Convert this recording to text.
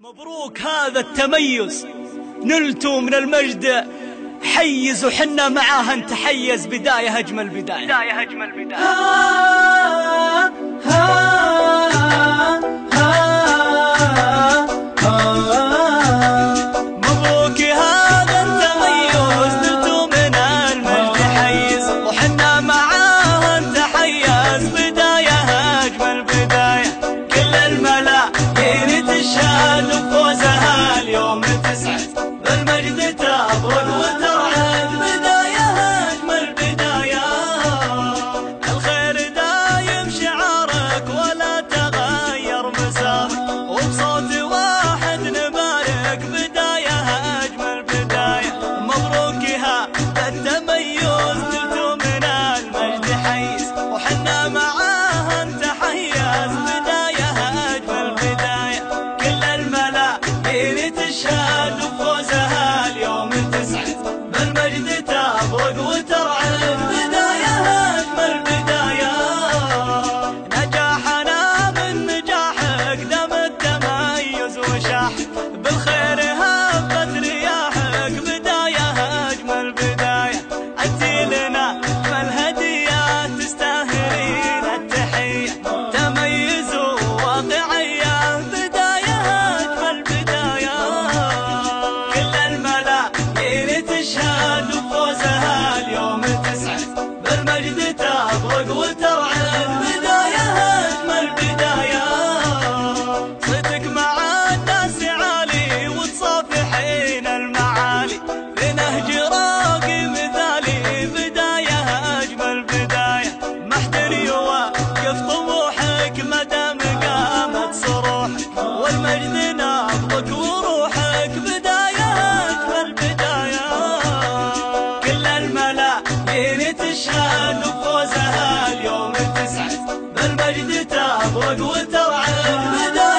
مبروك هذا التميز، نلتوا من المجد حيز وحنا معاه نتحيز. بداية أجمل بداية، بداية أجمل بداية. مبروك هذا التميز، نلتوا من المجد حيز وحنا معاه نتحيز. بداية أجمل بداية، كل الملايين تشهد بفوزها اليوم تسعد، بالمجد تبرق وترعد. بداية أجمل بداية، الخير دايم شعارك ولا تغير مسارك، وبصوت واحد نبارك. بداية أجمل بداية، مبروك هذا التميز، نلتوا من المجد حيز وحنا معاه نتحيز. بداية أجمل بداية، كل الملايين تشهد بفوزها اليوم تسعد، بالمجد تبرق وترعد. بداية أجمل بداية، نجاحنا من نجاحك، دام التميز وشاحك، بالخير هبت رياحك. بداية أجمل بداية، أنت لنا فالهدية، تستاهلين التحية، تميز وواقعية. بداية أجمل بداية، كل الملايين تشهد بفوزها اليوم تسعد، بالمجد تبرق وترعد. بداية أجمل بداية، صيتك مع الناس عالي وتصافحين المعالي، في نهج راقي مثالي. بداية أجمل بداية، ما حد يوقف طموحك مدام قامت صروحك، والمجد نبضك وروحك. بداية أجمل بداية، كل الملايين تشهد بفوزها اليوم تسعد، بالمجد تبرق وترعد. بداية